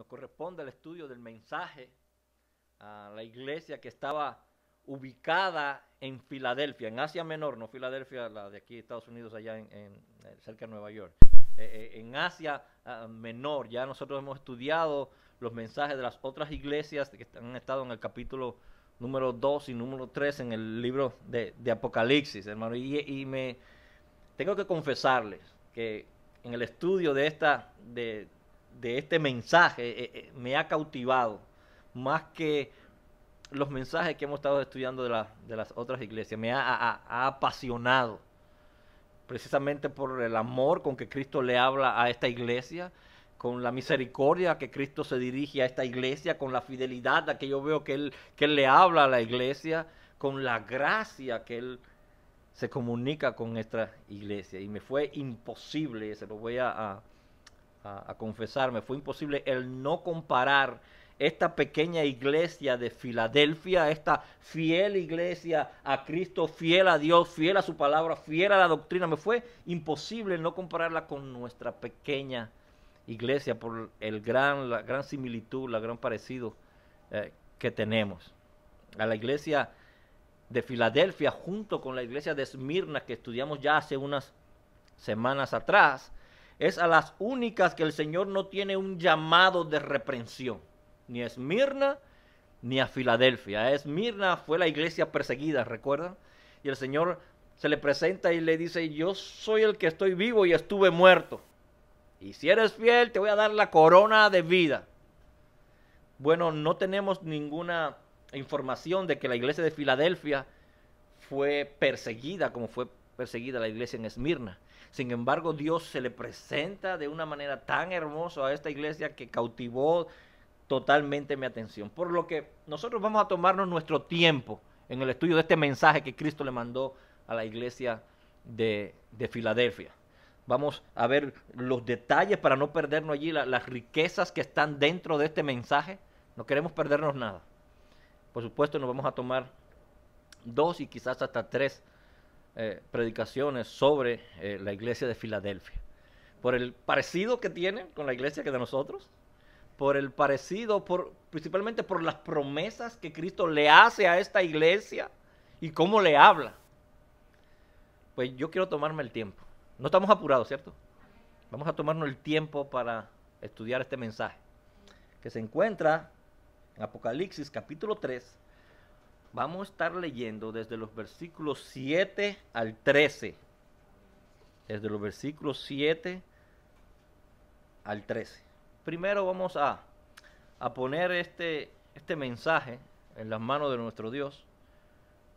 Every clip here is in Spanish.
nos corresponde el estudio del mensaje a la iglesia que estaba ubicada en Filadelfia, en Asia Menor, no Filadelfia, la de aquí, Estados Unidos, allá cerca de Nueva York. En Asia Menor, ya nosotros hemos estudiado los mensajes de las otras iglesias que han estado en el capítulo número 2 y número 3 en el libro de Apocalipsis, hermano. Y me tengo que confesarles que en el estudio de este mensaje me ha cautivado más que los mensajes que hemos estado estudiando de las otras iglesias. Me ha apasionado, precisamente por el amor con que Cristo le habla a esta iglesia, con la misericordia que Cristo se dirige a esta iglesia, con la fidelidad a que yo veo que Él le habla a la iglesia, con la gracia que Él se comunica con nuestra iglesia. Y me fue imposible, se lo voy a confesar, me fue imposible el no comparar esta pequeña iglesia de Filadelfia, esta fiel iglesia a Cristo, fiel a Dios, fiel a su palabra, fiel a la doctrina. Me fue imposible no compararla con nuestra pequeña iglesia por la gran similitud, el gran parecido que tenemos. A la iglesia de Filadelfia, junto con la iglesia de Esmirna, que estudiamos ya hace unas semanas atrás, es a las únicas que el Señor no tiene un llamado de reprensión, ni a Esmirna ni a Filadelfia. A Esmirna fue la iglesia perseguida, ¿recuerdan? Y el Señor se le presenta y le dice: yo soy el que estoy vivo y estuve muerto, y si eres fiel te voy a dar la corona de vida. Bueno, no tenemos ninguna información de que la iglesia de Filadelfia fue perseguida como fue perseguida la iglesia en Esmirna. Sin embargo, Dios se le presenta de una manera tan hermosa a esta iglesia que cautivó totalmente mi atención. Por lo que nosotros vamos a tomarnos nuestro tiempo en el estudio de este mensaje que Cristo le mandó a la iglesia de Filadelfia. Vamos a ver los detalles para no perdernos allí, las riquezas que están dentro de este mensaje. No queremos perdernos nada. Por supuesto, nos vamos a tomar 2 y quizás hasta 3 predicaciones sobre la iglesia de Filadelfia. Por el parecido que tiene con la iglesia que de nosotros, por el parecido, principalmente por las promesas que Cristo le hace a esta iglesia y cómo le habla. Pues yo quiero tomarme el tiempo. No estamos apurados, ¿cierto? Vamos a tomarnos el tiempo para estudiar este mensaje, que se encuentra en Apocalipsis capítulo 3. Vamos a estar leyendo desde los versículos 7 al 13. Desde los versículos 7 al 13. Primero vamos a poner este mensaje en las manos de nuestro Dios,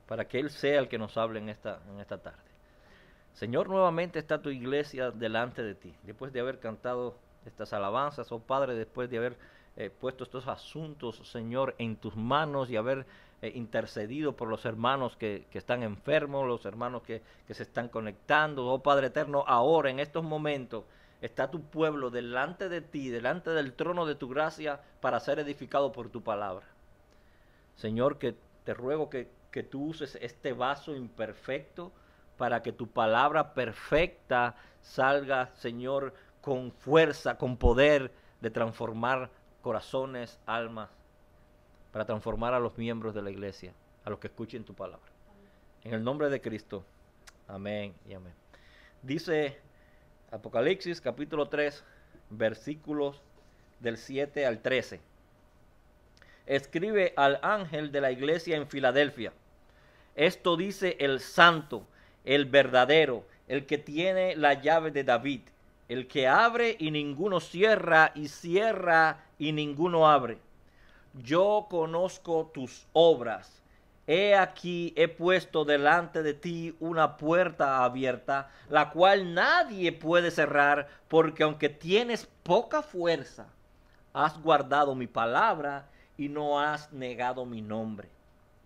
para que Él sea el que nos hable en esta tarde. Señor, nuevamente está tu iglesia delante de ti. Después de haber cantado estas alabanzas, oh Padre, después de haber puesto estos asuntos, Señor, en tus manos y haber intercedido por los hermanos que están enfermos, los hermanos que se están conectando. Oh Padre eterno, ahora en estos momentos está tu pueblo delante de ti, delante del trono de tu gracia, para ser edificado por tu palabra. Señor, que te ruego que tú uses este vaso imperfecto para que tu palabra perfecta salga, Señor, con fuerza, con poder de transformar corazones, almas, para transformar a los miembros de la iglesia, a los que escuchen tu palabra. En el nombre de Cristo, amén y amén. Dice Apocalipsis capítulo 3, versículos del 7 al 13. Escribe al ángel de la iglesia en Filadelfia: esto dice el santo, el verdadero, el que tiene la llave de David, el que abre y ninguno cierra, y cierra y ninguno abre. Yo conozco tus obras. He aquí, he puesto delante de ti una puerta abierta, la cual nadie puede cerrar, porque aunque tienes poca fuerza, has guardado mi palabra y no has negado mi nombre.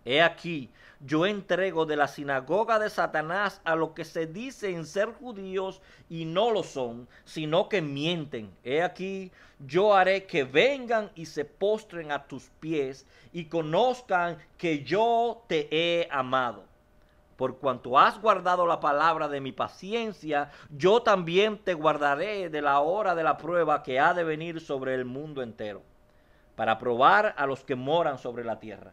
He aquí, yo entrego de la sinagoga de Satanás a los que se dicen ser judíos y no lo son, sino que mienten. He aquí, yo haré que vengan y se postren a tus pies y conozcan que yo te he amado. por cuanto has guardado la palabra de mi paciencia, yo también te guardaré de la hora de la prueba que ha de venir sobre el mundo entero, para probar a los que moran sobre la tierra.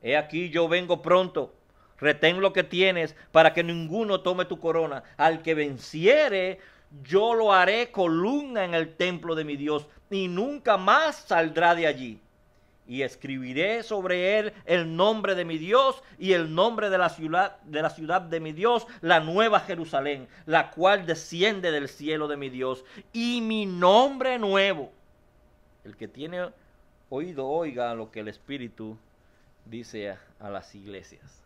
He aquí yo vengo pronto, retén lo que tienes, para que ninguno tome tu corona. Al que venciere, yo lo haré columna en el templo de mi Dios, y nunca más saldrá de allí. Y escribiré sobre él el nombre de mi Dios y el nombre de la ciudad de mi Dios, la nueva Jerusalén, la cual desciende del cielo de mi Dios, y mi nombre nuevo. El que tiene oído, oiga lo que el Espíritu dice a las iglesias.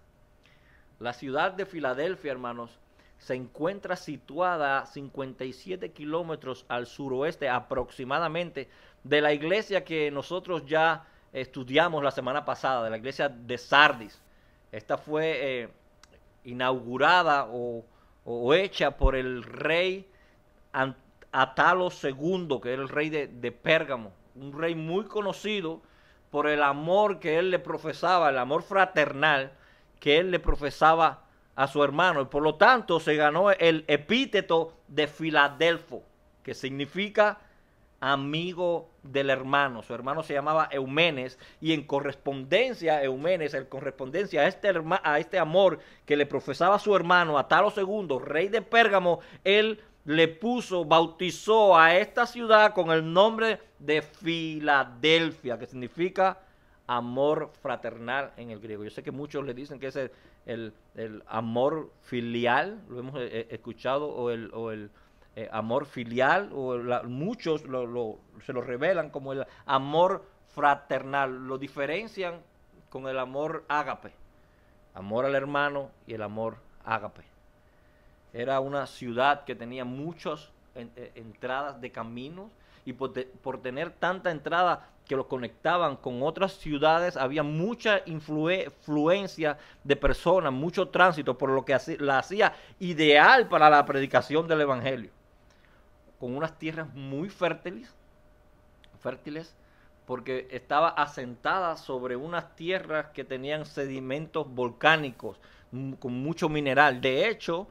La ciudad de Filadelfia, hermanos, se encuentra situada a 57 kilómetros al suroeste aproximadamente de la iglesia que nosotros ya estudiamos la semana pasada, de la iglesia de Sardis. Esta fue inaugurada o hecha por el rey Atalo II, que era el rey de Pérgamo, un rey muy conocido por el amor que él le profesaba, el amor fraternal que él le profesaba a su hermano, y por lo tanto se ganó el epíteto de Filadelfo, que significa amigo del hermano. Su hermano se llamaba Eumenes, y en correspondencia Eumenes, en correspondencia a este amor que le profesaba a su hermano Atalo II, rey de Pérgamo, él le bautizó a esta ciudad con el nombre de Filadelfia, que significa amor fraternal en el griego. Yo sé que muchos le dicen que es el amor filial, lo hemos escuchado, o el amor filial, o muchos se lo revelan como el amor fraternal. Lo diferencian con el amor ágape, amor al hermano, y el amor ágape. Era una ciudad que tenía muchas entradas de caminos, y por tener tanta entrada que lo conectaban con otras ciudades, había mucha influencia de personas, mucho tránsito, por lo que la hacía ideal para la predicación del evangelio. Con unas tierras muy fértiles, porque estaba asentada sobre unas tierras que tenían sedimentos volcánicos, con mucho mineral. De hecho,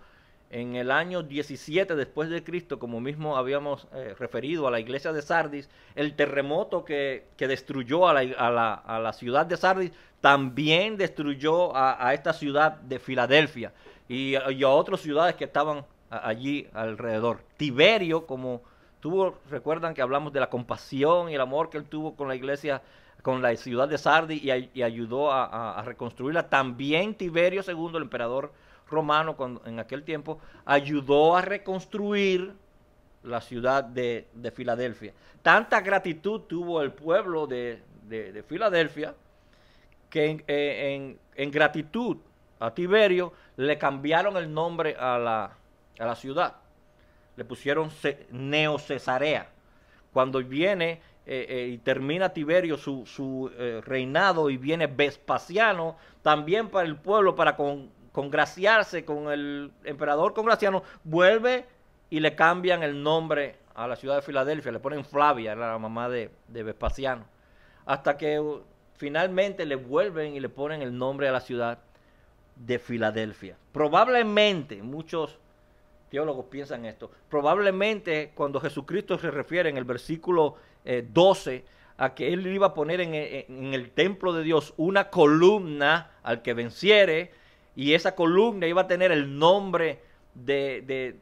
en el año 17 después de Cristo, como mismo habíamos referido a la iglesia de Sardis, el terremoto que destruyó a la ciudad de Sardis también destruyó a esta ciudad de Filadelfia y a otras ciudades que estaban allí alrededor. Tiberio, recuerdan que hablamos de la compasión y el amor que él tuvo con la iglesia, con la ciudad de Sardis, y ayudó a reconstruirla. También Tiberio II, el emperador romano en aquel tiempo, ayudó a reconstruir la ciudad de Filadelfia. Tanta gratitud tuvo el pueblo de Filadelfia que en gratitud a Tiberio le cambiaron el nombre a la ciudad. Le pusieron Neocesarea. Cuando viene y termina Tiberio su reinado, y viene Vespasiano, también para el pueblo, para congraciarse con el emperador Congraciano, vuelve y le cambian el nombre a la ciudad de Filadelfia, le ponen Flavia, la mamá de Vespasiano, hasta que finalmente le vuelven y le ponen el nombre a la ciudad de Filadelfia. Probablemente, muchos teólogos piensan esto, probablemente cuando Jesucristo se refiere en el versículo 12 a que él iba a poner en el templo de Dios una columna al que venciere, y esa columna iba a tener el nombre de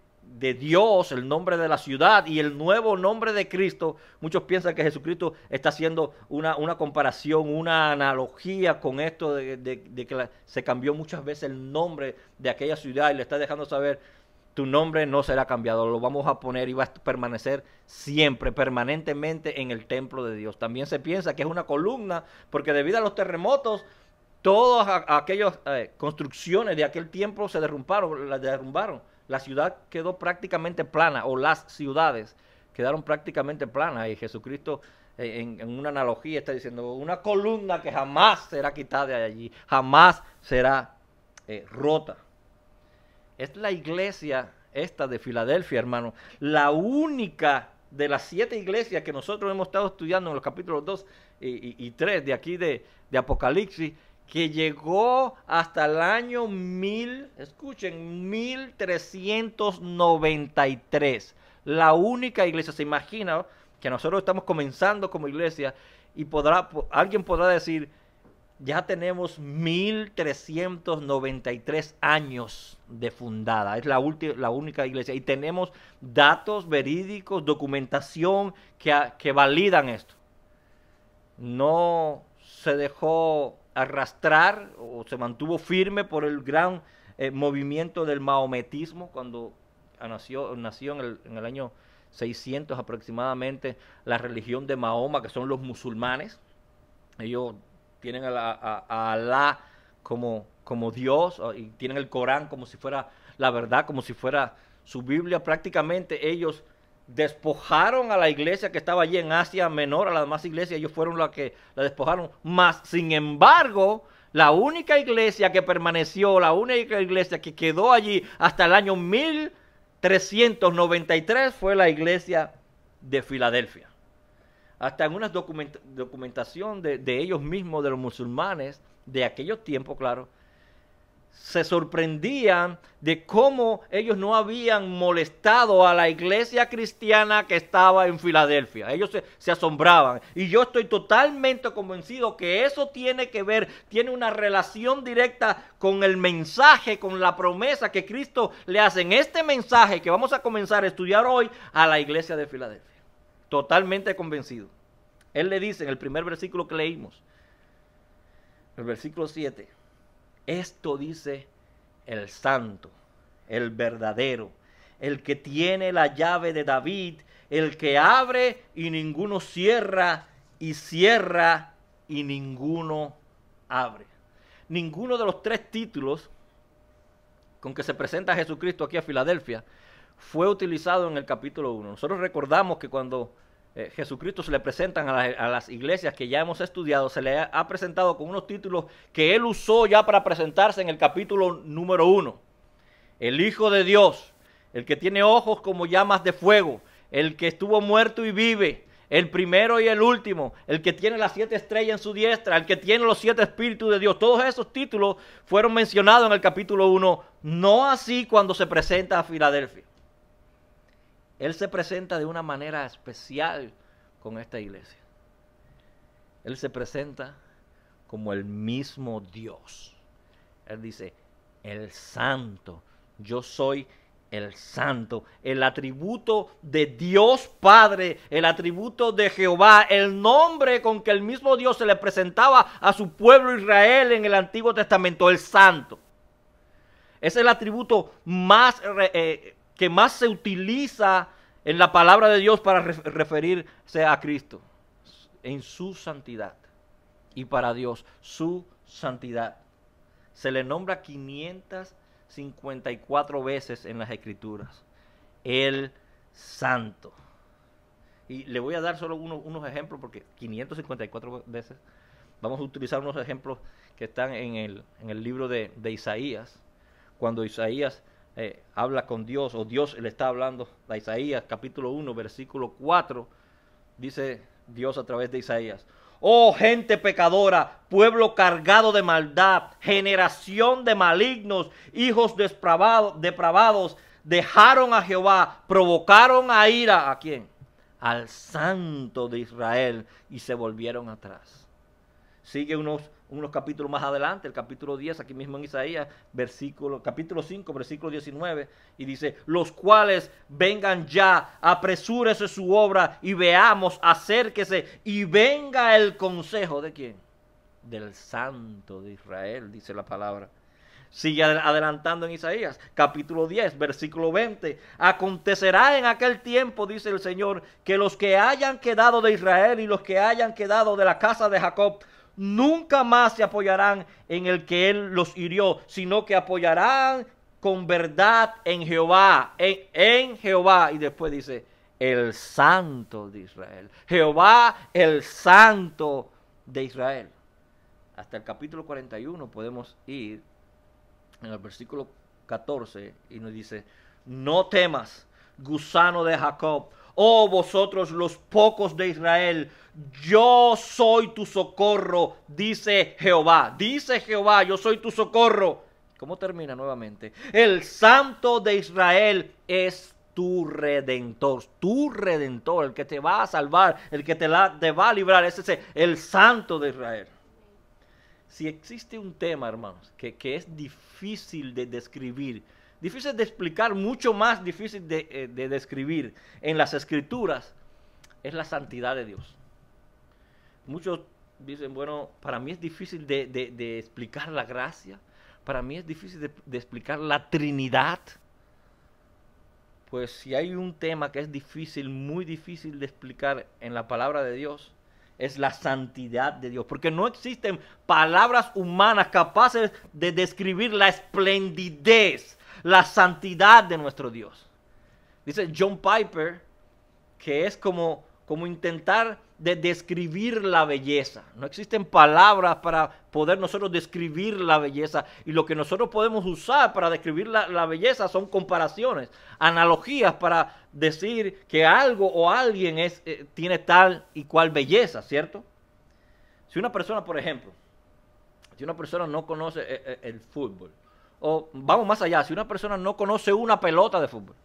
Dios, el nombre de la ciudad y el nuevo nombre de Cristo. Muchos piensan que Jesucristo está haciendo una comparación, una analogía con esto de que se cambió muchas veces el nombre de aquella ciudad, y le está dejando saber: tu nombre no será cambiado, lo vamos a poner y va a permanecer siempre, permanentemente en el templo de Dios. También se piensa que es una columna porque debido a los terremotos, todas aquellas construcciones de aquel tiempo se derrumbaron. La ciudad quedó prácticamente plana, o las ciudades quedaron prácticamente planas, y Jesucristo en una analogía está diciendo: una columna que jamás será quitada de allí, jamás será rota. Es la iglesia esta de Filadelfia, hermano, la única de las 7 iglesias que nosotros hemos estado estudiando en los capítulos 2 y 3 de aquí de Apocalipsis, que llegó hasta el año 1393. La única iglesia, se imagina que nosotros estamos comenzando como iglesia y alguien podrá decir, ya tenemos 1393 años de fundada. Es la única iglesia. Y tenemos datos verídicos, documentación que validan esto. No se dejó arrastrar o se mantuvo firme por el gran movimiento del maometismo cuando nació en el año 600 aproximadamente la religión de Mahoma, que son los musulmanes. Ellos tienen a Alá como Dios y tienen el Corán como si fuera la verdad, como si fuera su Biblia. Prácticamente ellos despojaron a la iglesia que estaba allí en Asia Menor, a las demás iglesias, ellos fueron los que la despojaron. Mas, sin embargo, la única iglesia que permaneció, la única iglesia que quedó allí hasta el año 1393 fue la iglesia de Filadelfia. Hasta en una documentación de ellos mismos, de los musulmanes, de aquellos tiempos, claro, se sorprendían de cómo ellos no habían molestado a la iglesia cristiana que estaba en Filadelfia. Ellos se asombraban. Y yo estoy totalmente convencido que eso tiene que ver, tiene una relación directa con el mensaje, con la promesa que Cristo le hace en este mensaje que vamos a comenzar a estudiar hoy a la iglesia de Filadelfia. Totalmente convencido. Él le dice en el primer versículo que leímos, el versículo 7, esto dice el santo, el verdadero, el que tiene la llave de David, el que abre y ninguno cierra, y cierra y ninguno abre. Ninguno de los tres títulos con que se presenta Jesucristo aquí a Filadelfia fue utilizado en el capítulo 1. Nosotros recordamos que cuando Jesucristo se le presentan a las iglesias que ya hemos estudiado, se le ha presentado con unos títulos que él usó ya para presentarse en el capítulo número 1. El Hijo de Dios, el que tiene ojos como llamas de fuego, el que estuvo muerto y vive, el primero y el último, el que tiene las 7 estrellas en su diestra, el que tiene los 7 espíritus de Dios. Todos esos títulos fueron mencionados en el capítulo 1, no así cuando se presenta a Filadelfia. Él se presenta de una manera especial con esta iglesia. Él se presenta como el mismo Dios. Él dice, el santo, yo soy el santo, el atributo de Dios Padre, el atributo de Jehová, el nombre con que el mismo Dios se le presentaba a su pueblo Israel en el Antiguo Testamento, el santo. Es el atributo más que más se utiliza en la palabra de Dios para referirse a Cristo, en su santidad, y para Dios, su santidad. Se le nombra 554 veces en las Escrituras, el santo. Y le voy a dar solo unos ejemplos, porque 554 veces, vamos a utilizar unos ejemplos que están en el libro de Isaías, cuando Isaías habla con Dios, o Dios le está hablando a Isaías, capítulo 1, versículo 4, dice Dios a través de Isaías, oh gente pecadora, pueblo cargado de maldad, generación de malignos, hijos depravados, dejaron a Jehová, provocaron a ira, ¿a quién? Al Santo de Israel, y se volvieron atrás. Sigue unos capítulos más adelante, el capítulo 10, aquí mismo en Isaías, capítulo 5, versículo 19, y dice, los cuales vengan ya, apresúrese su obra, y veamos, acérquese, y venga el consejo, ¿de quién? Del Santo de Israel, dice la palabra. Sigue adelantando en Isaías, capítulo 10, versículo 20. Acontecerá en aquel tiempo, dice el Señor, que los que hayan quedado de Israel y los que hayan quedado de la casa de Jacob, nunca más se apoyarán en el que él los hirió, sino que apoyarán con verdad en Jehová, en Jehová. Y después dice, el Santo de Israel. Jehová, el Santo de Israel. Hasta el capítulo 41 podemos ir en el versículo 14 y nos dice, no temas, gusano de Jacob, oh vosotros los pocos de Israel, yo soy tu socorro, dice Jehová. Dice Jehová, yo soy tu socorro. ¿Cómo termina nuevamente? El Santo de Israel es tu redentor, el que te va a salvar, el que te va a librar, ese es el Santo de Israel. Si existe un tema, hermanos, que es difícil de describir, difícil de explicar, mucho más difícil de describir en las Escrituras, es la santidad de Dios. Muchos dicen, bueno, para mí es difícil de explicar la gracia, para mí es difícil de explicar la Trinidad. Pues si hay un tema que es difícil, muy difícil de explicar en la palabra de Dios, es la santidad de Dios. Porque no existen palabras humanas capaces de describir la esplendidez, la santidad de nuestro Dios. Dice John Piper que es como intentar de describir la belleza. No existen palabras para poder nosotros describir la belleza. Y lo que nosotros podemos usar para describir la belleza son comparaciones, analogías para decir que algo o alguien tiene tal y cual belleza, ¿cierto? Si una persona, por ejemplo, si una persona no conoce el fútbol, o vamos más allá, si una persona no conoce una pelota de fútbol,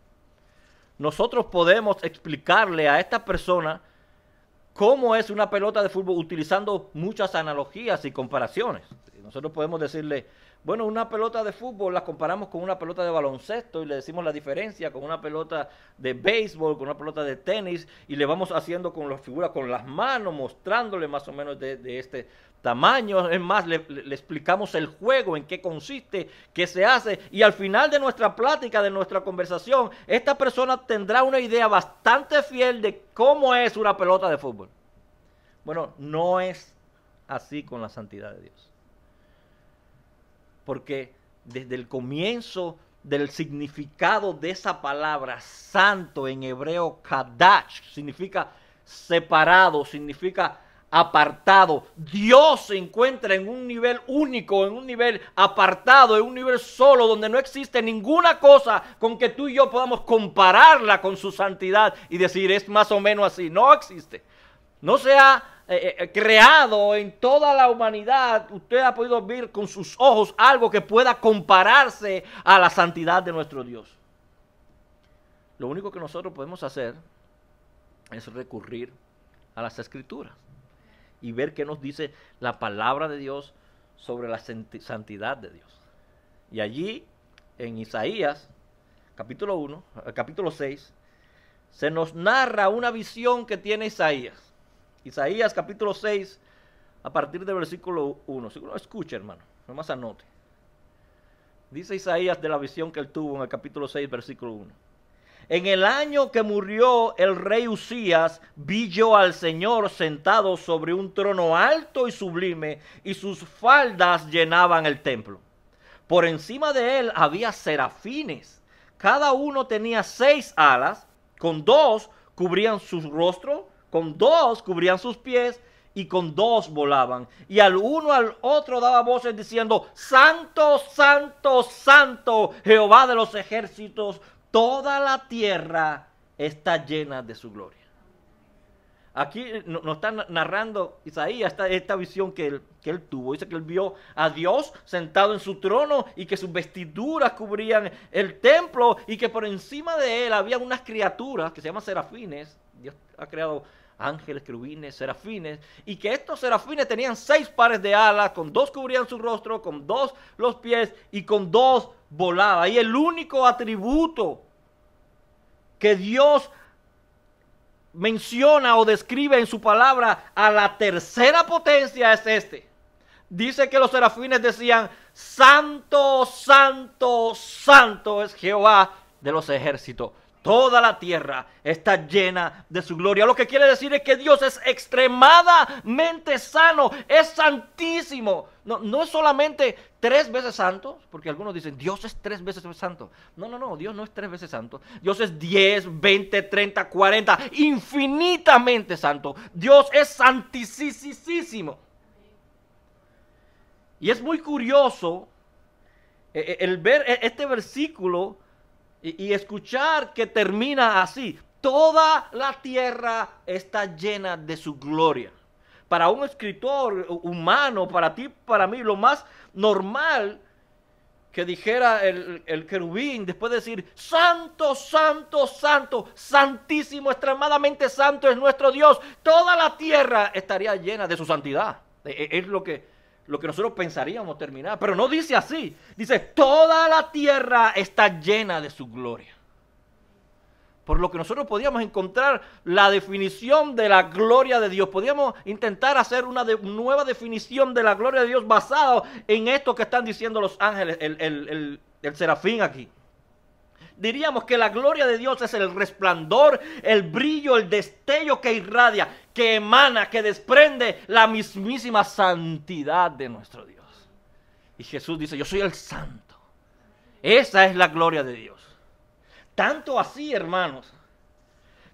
nosotros podemos explicarle a esta persona cómo es una pelota de fútbol utilizando muchas analogías y comparaciones. Nosotros podemos decirle, bueno, una pelota de fútbol la comparamos con una pelota de baloncesto y le decimos la diferencia con una pelota de béisbol, con una pelota de tenis, y le vamos haciendo con las figuras, con las manos, mostrándole más o menos de este tamaño. Es más, le explicamos el juego, en qué consiste, qué se hace, y al final de nuestra plática, de nuestra conversación, esta persona tendrá una idea bastante fiel de cómo es una pelota de fútbol. Bueno, no es así con la santidad de Dios. Porque desde el comienzo del significado de esa palabra santo en hebreo, kadash, significa separado, significa apartado. Dios se encuentra en un nivel único, en un nivel apartado, en un nivel solo, donde no existe ninguna cosa con que tú y yo podamos compararla con su santidad y decir es más o menos así. No existe. No se ha creado en toda la humanidad, usted ha podido ver con sus ojos algo que pueda compararse a la santidad de nuestro Dios. Lo único que nosotros podemos hacer es recurrir a las Escrituras y ver qué nos dice la palabra de Dios sobre la santidad de Dios. Y allí, en Isaías, capítulo 6, se nos narra una visión que tiene Isaías. Isaías capítulo 6, a partir del versículo 1. Si uno escucha, hermano, nomás anote. Dice Isaías de la visión que él tuvo en el capítulo 6, versículo 1. En el año que murió el rey Usías, vi yo al Señor sentado sobre un trono alto y sublime, y sus faldas llenaban el templo. Por encima de él había serafines. Cada uno tenía 6 alas, con 2 cubrían su rostro, con 2 cubrían sus pies, y con 2 volaban. Y al uno al otro daba voces diciendo, Santo, Santo, Santo, Jehová de los ejércitos, toda la tierra está llena de su gloria. Aquí nos está narrando Isaías esta visión que él tuvo. Dice que él vio a Dios sentado en su trono y que sus vestiduras cubrían el templo y que por encima de él había unas criaturas que se llaman serafines. Dios ha creado ángeles, querubines, serafines, y que estos serafines tenían 6 pares de alas, con 2 cubrían su rostro, con 2 los pies y con 2 volaba. Y el único atributo que Dios menciona o describe en su palabra a la tercera potencia es este. Dice que los serafines decían, Santo, Santo, Santo es Jehová de los ejércitos. Toda la tierra está llena de su gloria. Lo que quiere decir es que Dios es extremadamente sano, es santísimo. No es solamente 3 veces santo, porque algunos dicen, Dios es 3 veces santo. No, Dios no es 3 veces santo. Dios es 10, 20, 30, 40, infinitamente santo. Dios es santísimo. Y es muy curioso el ver este versículo y escuchar que termina así. toda la tierra está llena de su gloria. Para un escritor humano, para ti, para mí, lo más normal que dijera el querubín, después de decir, santo, santo, santo, santísimo, extremadamente santo es nuestro Dios, toda la tierra estaría llena de su santidad. Es lo que nosotros pensaríamos terminar, pero no dice así, dice, toda la tierra está llena de su gloria. Por lo que nosotros podíamos encontrar la definición de la gloria de Dios. Podíamos intentar hacer una nueva definición de la gloria de Dios basada en esto que están diciendo los ángeles, el serafín aquí. Diríamos que la gloria de Dios es el resplandor, el brillo, el destello que irradia, que emana, que desprende la mismísima santidad de nuestro Dios. Y Jesús dice, yo soy el santo. Esa es la gloria de Dios. Tanto así, hermanos,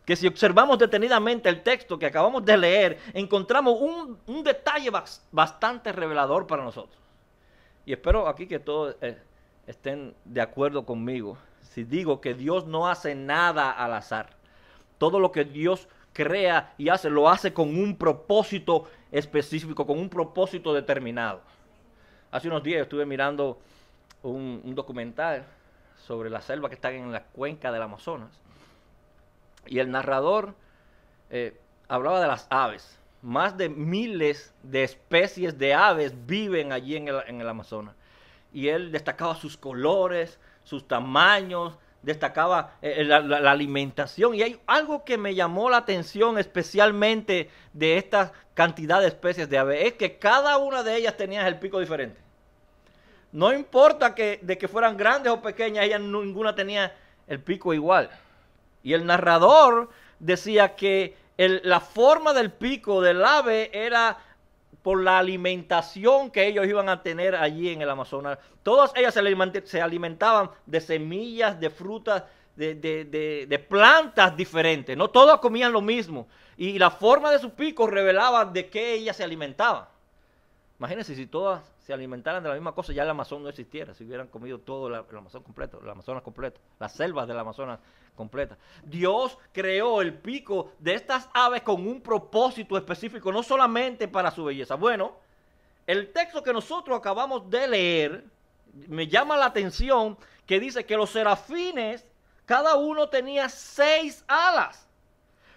que si observamos detenidamente el texto que acabamos de leer, encontramos un detalle bastante revelador para nosotros. Y espero aquí que todos estén de acuerdo conmigo si digo que Dios no hace nada al azar. Todo lo que Dios crea y hace, lo hace con un propósito específico, con un propósito determinado. Hace unos días estuve mirando un documental sobre la selva que está en la cuenca del Amazonas. Y el narrador hablaba de las aves. Más de miles de especies de aves viven allí en el Amazonas. Y él destacaba sus colores, sus tamaños, destacaba la alimentación. Y hay algo que me llamó la atención especialmente de esta cantidad de especies de aves, es que cada una de ellas tenía el pico diferente. No importa de que fueran grandes o pequeñas, ninguna tenía el pico igual. Y el narrador decía que la forma del pico del ave era por la alimentación que ellos iban a tener allí en el Amazonas. Todas ellas se alimentaban de semillas, de frutas, de plantas diferentes. No todas comían lo mismo. Y la forma de su pico revelaba de qué ellas se alimentaban. Imagínense si todas se alimentaran de la misma cosa, ya el Amazonas no existiera, si hubieran comido todo el Amazonas completo, las selvas del Amazonas completas. Dios creó el pico de estas aves con un propósito específico, no solamente para su belleza. Bueno, el texto que nosotros acabamos de leer, me llama la atención que dice que los serafines, cada uno tenía 6 alas.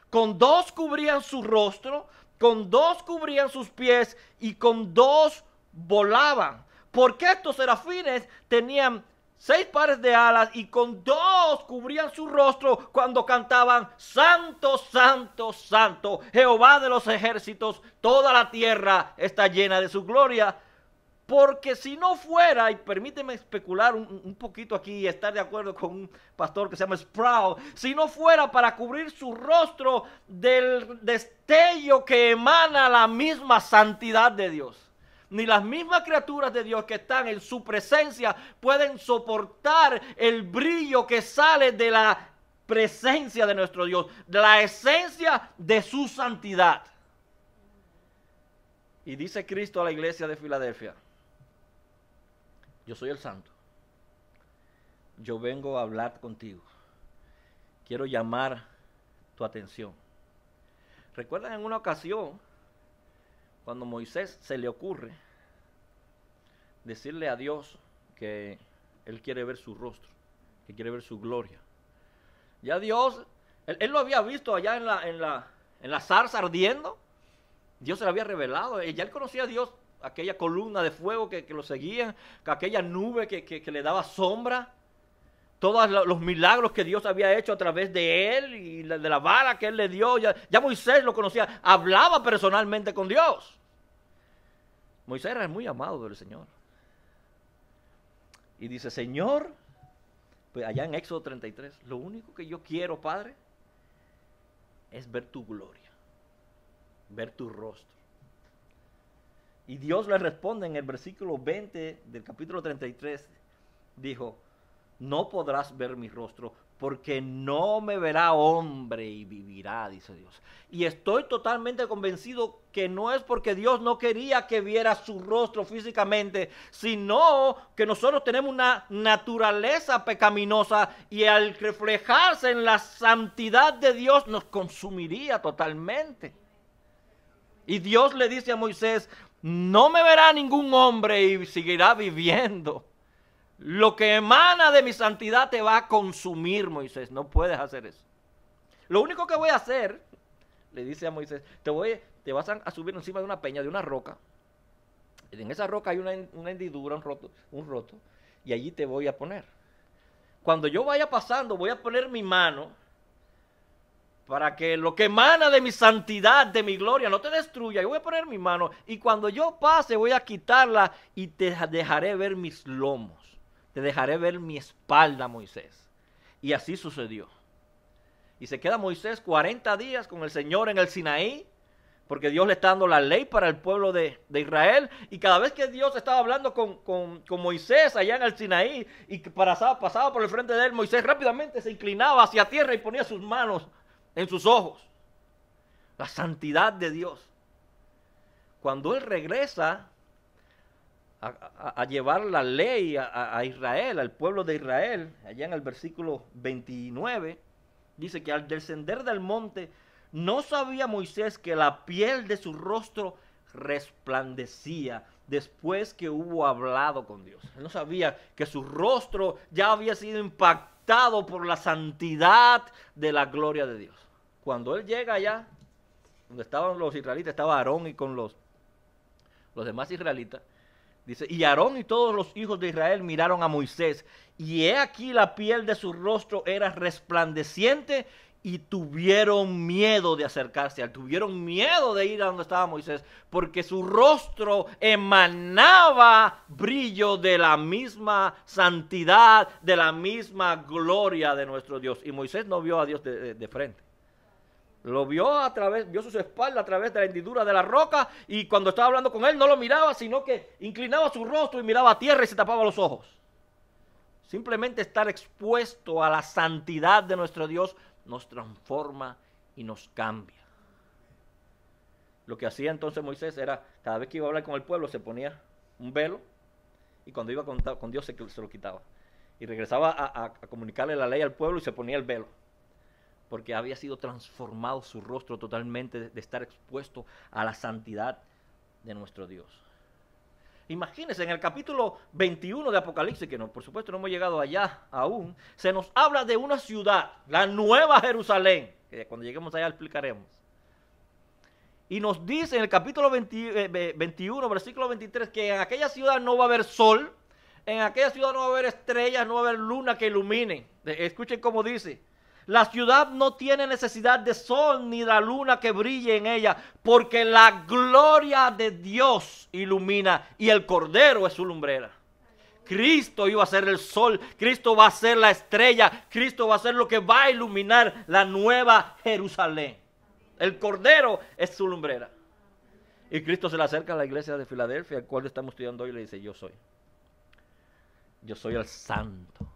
Con 2 cubrían su rostro, con 2 cubrían sus pies y con 2 volaban. Porque estos serafines tenían 6 pares de alas y con 2 cubrían su rostro cuando cantaban Santo, Santo, Santo, Jehová de los ejércitos, toda la tierra está llena de su gloria. Porque si no fuera, y permíteme especular un poquito aquí y estar de acuerdo con un pastor que se llama Sproul, si no fuera para cubrir su rostro del destello que emana la misma santidad de Dios, ni las mismas criaturas de Dios que están en su presencia pueden soportar el brillo que sale de la presencia de nuestro Dios, de la esencia de su santidad. Y dice Cristo a la iglesia de Filadelfia: yo soy el santo. Yo vengo a hablar contigo. Quiero llamar tu atención. ¿Recuerdan en una ocasión cuando Moisés se le ocurre decirle a Dios que él quiere ver su rostro, que quiere ver su gloria? Ya Dios, él lo había visto allá en la zarza ardiendo. Dios se lo había revelado. Ya él conocía a Dios, aquella columna de fuego que lo seguía, aquella nube que le daba sombra, todos los milagros que Dios había hecho a través de él y de la vara que él le dio. Ya Moisés lo conocía, hablaba personalmente con Dios. Moisés era muy amado del Señor. Y dice: Señor, pues allá en Éxodo 33, lo único que yo quiero, Padre, es ver tu gloria, ver tu rostro. Y Dios le responde en el versículo 20 del capítulo 33, dijo: no podrás ver mi rostro porque no me verá hombre y vivirá, dice Dios. Y estoy totalmente convencido que no es porque Dios no quería que viera su rostro físicamente, sino que nosotros tenemos una naturaleza pecaminosa y al reflejarse en la santidad de Dios nos consumiría totalmente. Y Dios le dice a Moisés, no me verá ningún hombre y seguirá viviendo. Lo que emana de mi santidad te va a consumir, Moisés. No puedes hacer eso. Lo único que voy a hacer, le dice a Moisés, te vas a subir encima de una peña, de una roca. En esa roca hay una hendidura, un roto, y allí te voy a poner. Cuando yo vaya pasando, voy a poner mi mano para que lo que emana de mi santidad, de mi gloria, no te destruya. Yo voy a poner mi mano y cuando yo pase voy a quitarla y te dejaré ver mis lomos. Te dejaré ver mi espalda, Moisés. Y así sucedió. Y se queda Moisés 40 días con el Señor en el Sinaí, porque Dios le está dando la ley para el pueblo de Israel. Y cada vez que Dios estaba hablando con Moisés allá en el Sinaí y que pasaba por el frente de él, Moisés rápidamente se inclinaba hacia tierra y ponía sus manos en sus ojos. La santidad de Dios. Cuando él regresa a llevar la ley a Israel, al pueblo de Israel, allá en el versículo 29, dice que al descender del monte, no sabía Moisés que la piel de su rostro resplandecía después que hubo hablado con Dios. Él no sabía que su rostro ya había sido impactado por la santidad de la gloria de Dios. Cuando él llega allá, donde estaban los israelitas, estaba Aarón y con los demás israelitas, dice, y Aarón y todos los hijos de Israel miraron a Moisés, y he aquí la piel de su rostro era resplandeciente, y tuvieron miedo de acercarse, tuvieron miedo de ir a donde estaba Moisés, porque su rostro emanaba brillo de la misma santidad, de la misma gloria de nuestro Dios. Y Moisés no vio a Dios de frente. Lo vio vio sus espaldas a través de la hendidura de la roca, y cuando estaba hablando con él no lo miraba, sino que inclinaba su rostro y miraba a tierra y se tapaba los ojos. Simplemente estar expuesto a la santidad de nuestro Dios nos transforma y nos cambia. Lo que hacía entonces Moisés era, cada vez que iba a hablar con el pueblo, se ponía un velo, y cuando iba con Dios se lo quitaba. Y regresaba a comunicarle la ley al pueblo y se ponía el velo, porque había sido transformado su rostro totalmente de estar expuesto a la santidad de nuestro Dios. Imagínense, en el capítulo 21 de Apocalipsis, que no, por supuesto no hemos llegado allá aún, se nos habla de una ciudad, la Nueva Jerusalén, que cuando lleguemos allá explicaremos. Y nos dice en el capítulo 21, versículo 23, que en aquella ciudad no va a haber sol, en aquella ciudad no va a haber estrellas, no va a haber luna que iluminen. Escuchen cómo dice. La ciudad no tiene necesidad de sol ni de la luna que brille en ella, porque la gloria de Dios ilumina y el Cordero es su lumbrera. Cristo iba a ser el sol, Cristo va a ser la estrella, Cristo va a ser lo que va a iluminar la Nueva Jerusalén. El Cordero es su lumbrera. Y Cristo se le acerca a la iglesia de Filadelfia, al cual estamos estudiando hoy, y le dice, yo soy el santo,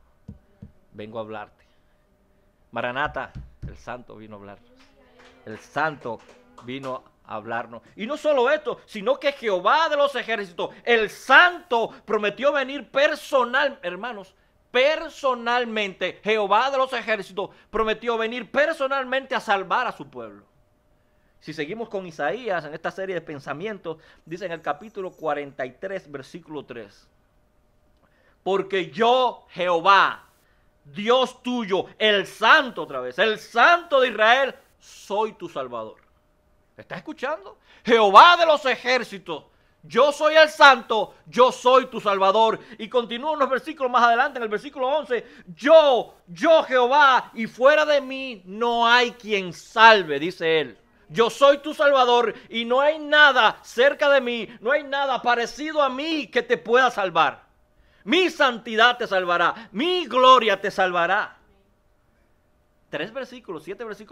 vengo a hablarte. Maranata, el santo vino a hablarnos. El santo vino a hablarnos. Y no solo esto, sino que Jehová de los ejércitos, el santo, prometió venir personalmente. Jehová de los ejércitos prometió venir personalmente a salvar a su pueblo. Si seguimos con Isaías en esta serie de pensamientos, dice en el capítulo 43, versículo 3. Porque yo, Jehová, Dios tuyo, el santo otra vez, el santo de Israel, soy tu salvador. ¿Estás escuchando? Jehová de los ejércitos, yo soy el santo, yo soy tu salvador. Y continúa unos versículos más adelante, en el versículo 11, yo Jehová, y fuera de mí no hay quien salve, dice él. Yo soy tu salvador y no hay nada cerca de mí, no hay nada parecido a mí que te pueda salvar. Mi santidad te salvará, mi gloria te salvará. 7 versículos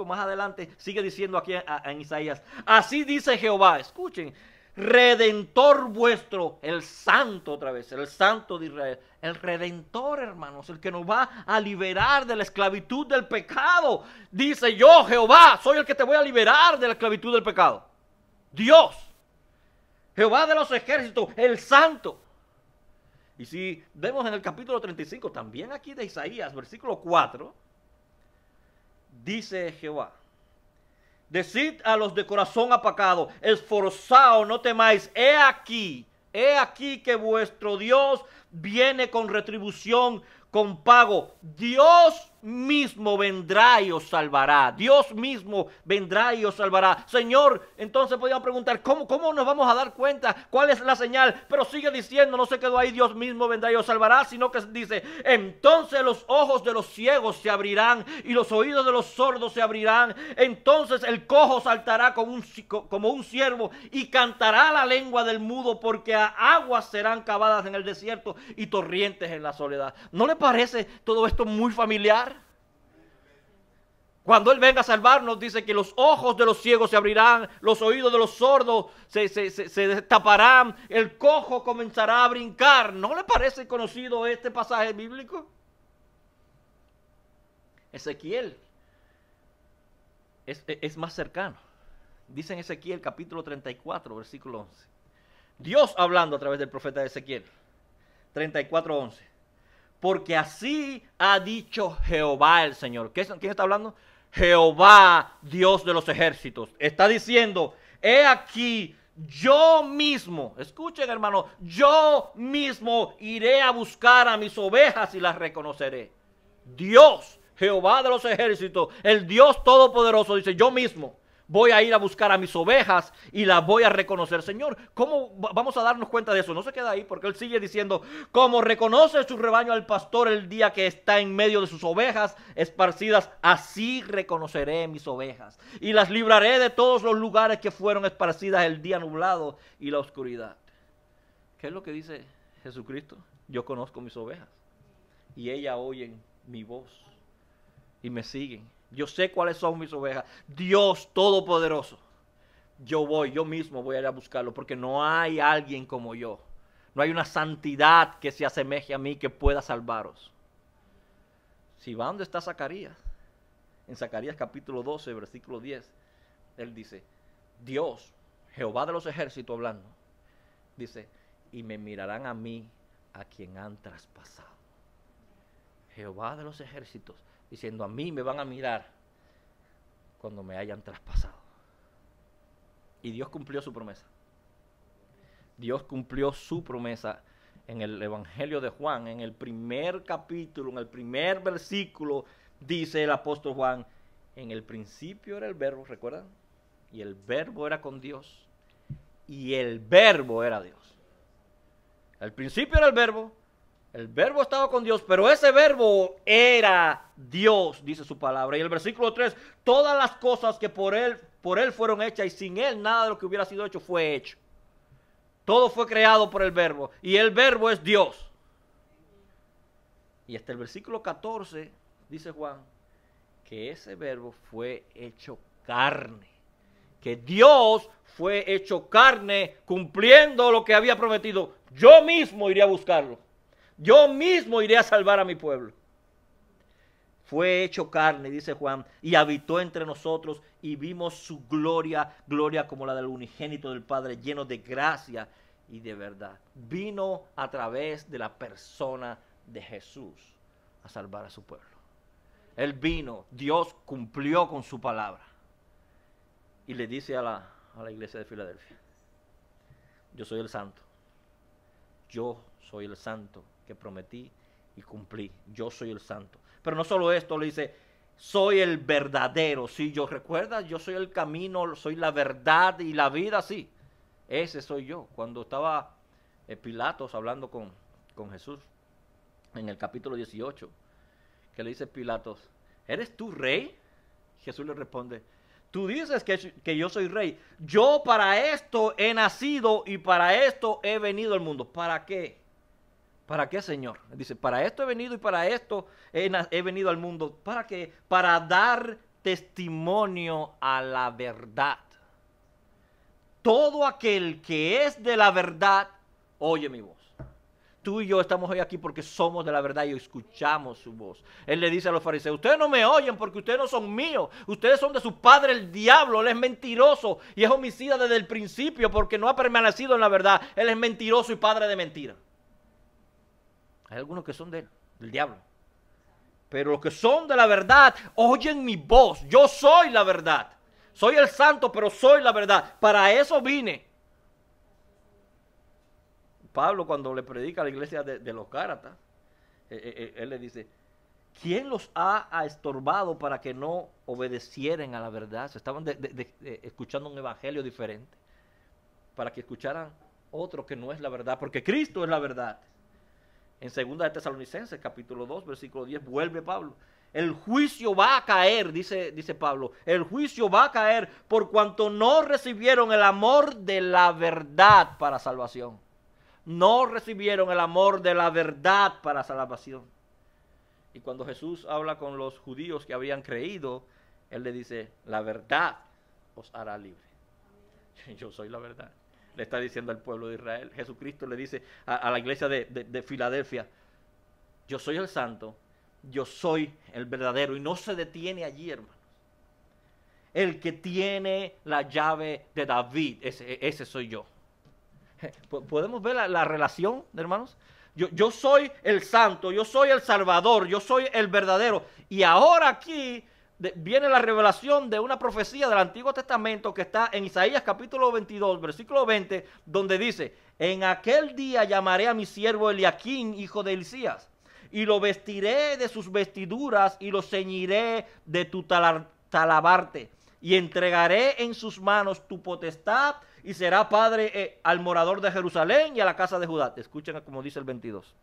más adelante, sigue diciendo aquí en Isaías, así dice Jehová, escuchen, redentor vuestro, el santo otra vez, el santo de Israel, el redentor, hermanos, el que nos va a liberar de la esclavitud del pecado. Dice: yo, Jehová, soy el que te voy a liberar de la esclavitud del pecado. Dios, Jehová de los ejércitos, el santo. Y si vemos en el capítulo 35, también aquí de Isaías, versículo 4, dice Jehová: decid a los de corazón apacado, esforzaos, no temáis, he aquí que vuestro Dios viene con retribución, con pago. Dios mismo vendrá y os salvará. Dios mismo vendrá y os salvará. Señor, entonces podríamos preguntar, ¿cómo nos vamos a dar cuenta? ¿Cuál es la señal? Pero sigue diciendo, no se quedó ahí, Dios mismo vendrá y os salvará, sino que dice: entonces los ojos de los ciegos se abrirán y los oídos de los sordos se abrirán. Entonces el cojo saltará como un ciervo y cantará la lengua del mudo, porque aguas serán cavadas en el desierto y torrentes en la soledad. ¿No le parece todo esto muy familiar? Cuando Él venga a salvarnos, dice que los ojos de los ciegos se abrirán, los oídos de los sordos se destaparán, el cojo comenzará a brincar. ¿No le parece conocido este pasaje bíblico? Ezequiel es más cercano. Dice en Ezequiel capítulo 34, versículo 11. Dios hablando a través del profeta Ezequiel. 34:11. Porque así ha dicho Jehová el Señor. ¿Quién está hablando? Jehová, Dios de los ejércitos. Está diciendo: he aquí, yo mismo, escuchen, hermano, yo mismo iré a buscar a mis ovejas y las reconoceré. Dios, Jehová de los ejércitos, el Dios todopoderoso, dice: yo mismo voy a ir a buscar a mis ovejas y las voy a reconocer. Señor, ¿cómo vamos a darnos cuenta de eso? No se queda ahí, porque Él sigue diciendo: como reconoce su rebaño al pastor el día que está en medio de sus ovejas esparcidas, así reconoceré mis ovejas y las libraré de todos los lugares que fueron esparcidas el día nublado y la oscuridad. ¿Qué es lo que dice Jesucristo? Yo conozco mis ovejas y ellas oyen mi voz y me siguen. Yo sé cuáles son mis ovejas. Dios Todopoderoso. Yo mismo voy a ir a buscarlo, porque no hay alguien como yo. No hay una santidad que se asemeje a mí que pueda salvaros. Si va donde está Zacarías, en Zacarías capítulo 12, versículo 10, él dice: Dios, Jehová de los ejércitos hablando, dice: y me mirarán a mí, a quien han traspasado. Jehová de los ejércitos diciendo: a mí me van a mirar cuando me hayan traspasado. Y Dios cumplió su promesa. Dios cumplió su promesa en el Evangelio de Juan, en el primer capítulo, en el primer versículo, dice el apóstol Juan: en el principio era el verbo, ¿recuerdan? Y el verbo era con Dios, y el verbo era Dios. Al principio era el verbo estaba con Dios, pero ese verbo era Dios, dice su palabra. Y el versículo 3, todas las cosas que por él fueron hechas, y sin Él nada de lo que hubiera sido hecho fue hecho. Todo fue creado por el verbo, y el verbo es Dios. Y hasta el versículo 14, dice Juan, que ese verbo fue hecho carne. Que Dios fue hecho carne, cumpliendo lo que había prometido. Yo mismo iré a buscarlo. Yo mismo iré a salvar a mi pueblo. Fue hecho carne, dice Juan, y habitó entre nosotros, y vimos su gloria, gloria como la del unigénito del Padre, lleno de gracia y de verdad. Vino a través de la persona de Jesús a salvar a su pueblo. Él vino, Dios cumplió con su palabra. Y le dice a la iglesia de Filadelfia: yo soy el santo. Yo soy el santo que prometí y cumplí. Yo soy el santo. Pero no solo esto, le dice: soy el verdadero. Sí, yo recuerda, yo soy el camino, soy la verdad y la vida, sí. Ese soy yo. Cuando estaba Pilatos hablando con Jesús en el capítulo 18, que le dice Pilatos: ¿eres tú rey? Jesús le responde: tú dices que yo soy rey. Yo para esto he nacido y para esto he venido al mundo. ¿Para qué? ¿Para qué, Señor? Dice: para esto he venido y para esto he venido al mundo. ¿Para qué? Para dar testimonio a la verdad. todo aquel que es de la verdad, oye mi voz. Tú y yo estamos hoy aquí porque somos de la verdad y escuchamos su voz. Él le dice a los fariseos, ustedes no me oyen porque ustedes no son míos. Ustedes son de su padre el diablo. Él es mentiroso y es homicida desde el principio porque no ha permanecido en la verdad. Él es mentiroso y padre de mentira. Hay algunos que son de él, del diablo. Pero los que son de la verdad, oyen mi voz. Yo soy la verdad. Soy el santo, pero soy la verdad. Para eso vine. Pablo, cuando le predica a la iglesia de los Gálatas, él le dice, ¿quién los ha estorbado para que no obedecieran a la verdad? Se estaban escuchando un evangelio diferente, para que escucharan otro que no es la verdad, porque Cristo es la verdad. En 2 de Tesalonicenses, capítulo 2, versículo 10, vuelve Pablo. El juicio va a caer, dice Pablo, el juicio va a caer por cuanto no recibieron el amor de la verdad para salvación. No recibieron el amor de la verdad para salvación. Y cuando Jesús habla con los judíos que habían creído, Él le dice, la verdad os hará libre. Yo soy la verdad. Le está diciendo al pueblo de Israel. Jesucristo le dice a la iglesia de Filadelfia, yo soy el santo, yo soy el verdadero. Y no se detiene allí, hermanos. El que tiene la llave de David, ese soy yo. ¿Podemos ver la relación, hermanos? Yo soy el santo, yo soy el salvador, yo soy el verdadero. Y ahora aquí viene la revelación de una profecía del Antiguo Testamento que está en Isaías capítulo 22, versículo 20, donde dice, en aquel día llamaré a mi siervo Eliaquín, hijo de Hilcías, y lo vestiré de sus vestiduras y lo ceñiré de tu talabarte, y entregaré en sus manos tu potestad, y será padre al morador de Jerusalén y a la casa de Judá. Escuchen como dice el 22.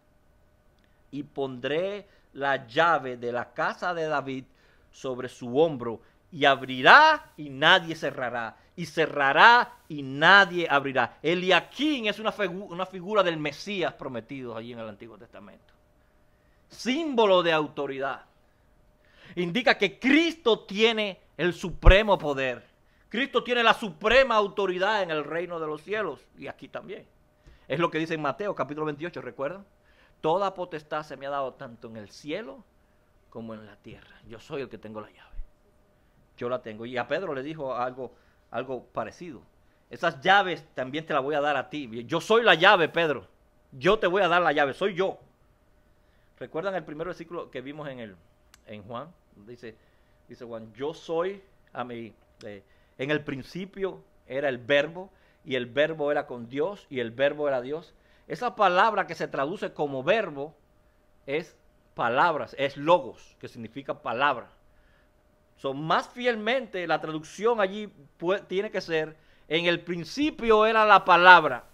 Y pondré la llave de la casa de David sobre su hombro, y abrirá y nadie cerrará, y cerrará y nadie abrirá. Eliaquín es una figura del Mesías prometido allí en el Antiguo Testamento. Símbolo de autoridad. Indica que Cristo tiene el supremo poder. Cristo tiene la suprema autoridad en el reino de los cielos y aquí también. Es lo que dice en Mateo capítulo 28, ¿recuerdan? Toda potestad se me ha dado tanto en el cielo como en la tierra. Yo soy el que tengo la llave. Yo la tengo. Y a Pedro le dijo algo parecido. Esas llaves también te las voy a dar a ti. Yo soy la llave, Pedro. Yo te voy a dar la llave, soy yo. ¿Recuerdan el primer versículo que vimos en Juan? Dice Juan, yo soy en el principio era el verbo, y el verbo era con Dios, y el verbo era Dios. Esa palabra que se traduce como verbo es palabras, es logos, que significa palabra. Más fielmente la traducción allí tiene que ser, en el principio era la palabra,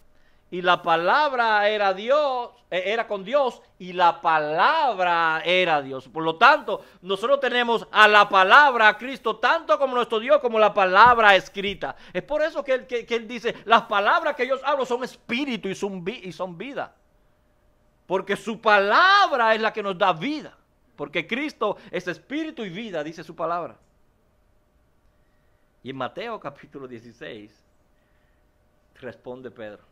y la palabra era Dios, era con Dios, y la palabra era Dios. Por lo tanto, nosotros tenemos a la palabra, a Cristo, tanto como nuestro Dios, como la palabra escrita. Es por eso que él dice, las palabras que yo hablo son espíritu y son vida. Porque su palabra es la que nos da vida. Porque Cristo es espíritu y vida, dice su palabra. Y en Mateo capítulo 16, responde Pedro,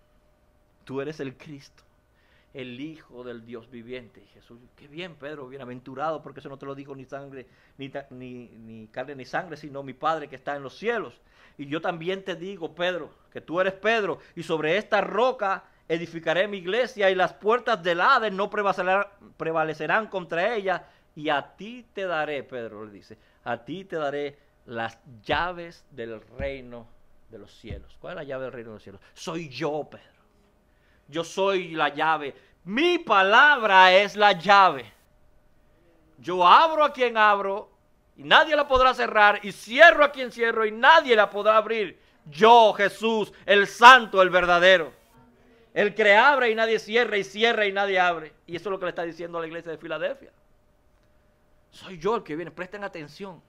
tú eres el Cristo, el Hijo del Dios viviente. Y Jesús, qué bien, Pedro, bienaventurado, porque eso no te lo dijo ni carne ni sangre, sino mi Padre que está en los cielos. Y yo también te digo, Pedro, que tú eres Pedro, y sobre esta roca edificaré mi iglesia, y las puertas del Hades no prevalecerán contra ella. Y a ti te daré, Pedro le dice, a ti te daré las llaves del reino de los cielos. ¿Cuál es la llave del reino de los cielos? Soy yo, Pedro. Yo soy la llave. Mi palabra es la llave. Yo abro a quien abro y nadie la podrá cerrar, y cierro a quien cierro y nadie la podrá abrir. Yo, Jesús, el santo, el verdadero. El que abre y nadie cierra, y cierra y nadie abre. Y eso es lo que le está diciendo a la iglesia de Filadelfia. Soy yo el que viene. Presten atención.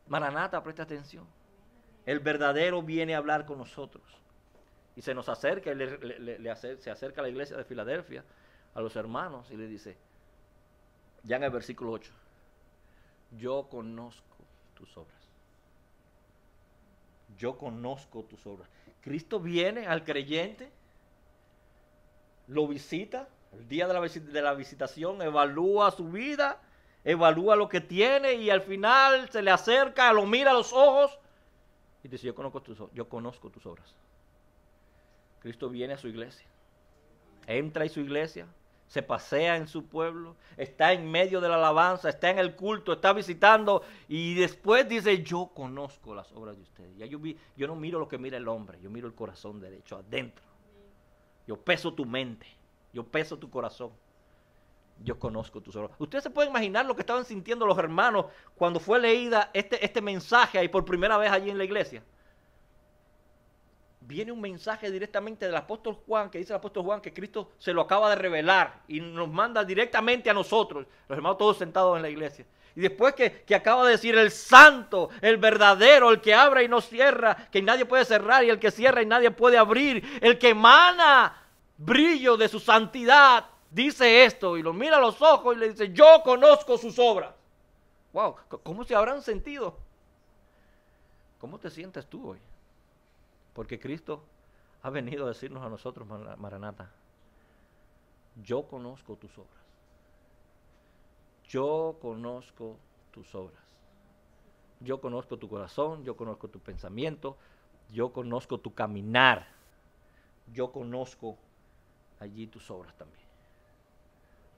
Maranata, presta atención. El verdadero viene a hablar con nosotros. Y se nos acerca, se acerca a la iglesia de Filadelfia, a los hermanos, y le dice, ya en el versículo 8, yo conozco tus obras. yo conozco tus obras. Cristo viene al creyente, lo visita, el día de la visitación, evalúa su vida, evalúa lo que tiene y al final se le acerca, lo mira a los ojos y dice, yo conozco tus obras. Cristo viene a su iglesia, entra en su iglesia, se pasea en su pueblo, está en medio de la alabanza, está en el culto, está visitando y después dice, yo conozco las obras de ustedes. Ya yo no miro lo que mira el hombre, yo miro el corazón derecho, adentro. Yo peso tu mente, yo peso tu corazón. Yo conozco tus obras. Ustedes se pueden imaginar lo que estaban sintiendo los hermanos cuando fue leída este mensaje ahí por primera vez allí en la iglesia. Viene un mensaje directamente del apóstol Juan, que dice el apóstol Juan que Cristo se lo acaba de revelar y nos manda directamente a nosotros, los hermanos todos sentados en la iglesia. Y después que acaba de decir el santo, el verdadero, el que abre y no cierra, que nadie puede cerrar, y el que cierra y nadie puede abrir, el que emana brillo de su santidad, dice esto y lo mira a los ojos y le dice, yo conozco sus obras. Wow, ¿cómo se habrán sentido? ¿Cómo te sientes tú hoy? Porque Cristo ha venido a decirnos a nosotros, Maranata, yo conozco tus obras. Yo conozco tus obras. Yo conozco tu corazón, yo conozco tu pensamiento, yo conozco tu caminar. Yo conozco allí tus obras también.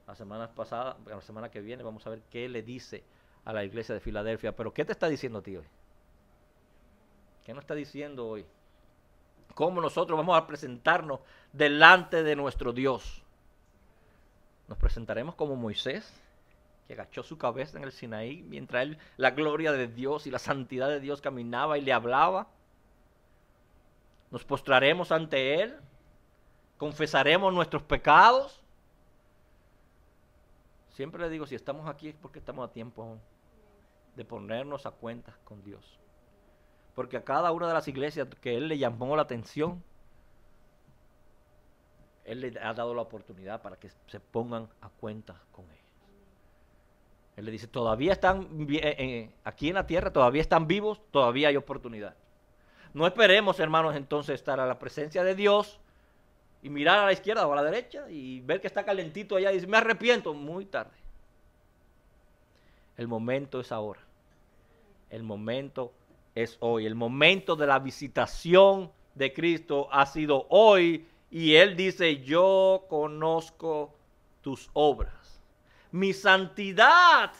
La semana que viene vamos a ver qué le dice a la iglesia de Filadelfia. Pero ¿qué te está diciendo a ti hoy? ¿Qué nos está diciendo hoy? ¿Cómo nosotros vamos a presentarnos delante de nuestro Dios? Nos presentaremos como Moisés, que agachó su cabeza en el Sinaí mientras la gloria de Dios y la santidad de Dios caminaba y le hablaba. Nos postraremos ante Él, confesaremos nuestros pecados. Siempre le digo, si estamos aquí es porque estamos a tiempo aún de ponernos a cuentas con Dios. Porque a cada una de las iglesias que Él le llamó la atención, Él le ha dado la oportunidad para que se pongan a cuentas con ellos. Él le dice, todavía están aquí en la tierra, todavía están vivos, todavía hay oportunidad. No esperemos, hermanos, entonces estar a la presencia de Dios y mirar a la izquierda o a la derecha y ver que está calentito allá y decir, me arrepiento. Muy tarde. El momento es ahora. El momento es hoy. El momento de la visitación de Cristo ha sido hoy y Él dice, yo conozco tus obras. Mi santidad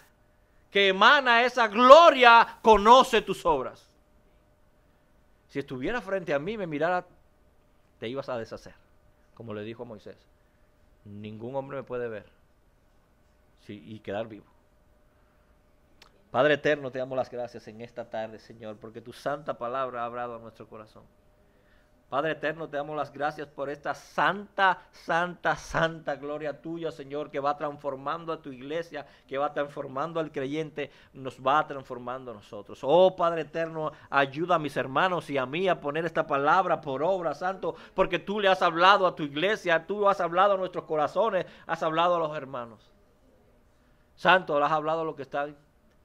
que emana esa gloria conoce tus obras. Si estuviera frente a mí y me mirara, te ibas a deshacer. Como le dijo a Moisés, ningún hombre me puede ver y quedar vivo. Padre eterno, te damos las gracias en esta tarde, Señor, porque tu santa palabra ha hablado a nuestro corazón. Padre eterno, te damos las gracias por esta santa, santa, santa gloria tuya, Señor, que va transformando a tu iglesia, que va transformando al creyente, nos va transformando a nosotros. Oh, Padre eterno, ayuda a mis hermanos y a mí a poner esta palabra por obra, Santo, porque tú le has hablado a tu iglesia, tú has hablado a nuestros corazones, has hablado a los hermanos. Santo, le has hablado a los que están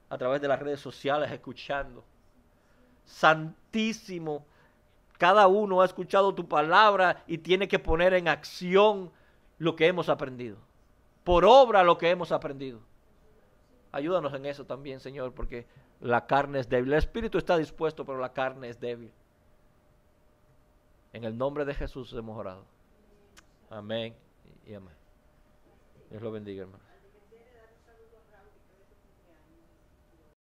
a través de las redes sociales escuchando. Santísimo, cada uno ha escuchado tu palabra y tiene que poner en acción lo que hemos aprendido. Por obra lo que hemos aprendido. Ayúdanos en eso también, Señor, porque la carne es débil. El espíritu está dispuesto, pero la carne es débil. En el nombre de Jesús hemos orado. Amén y amén. Dios lo bendiga, hermano.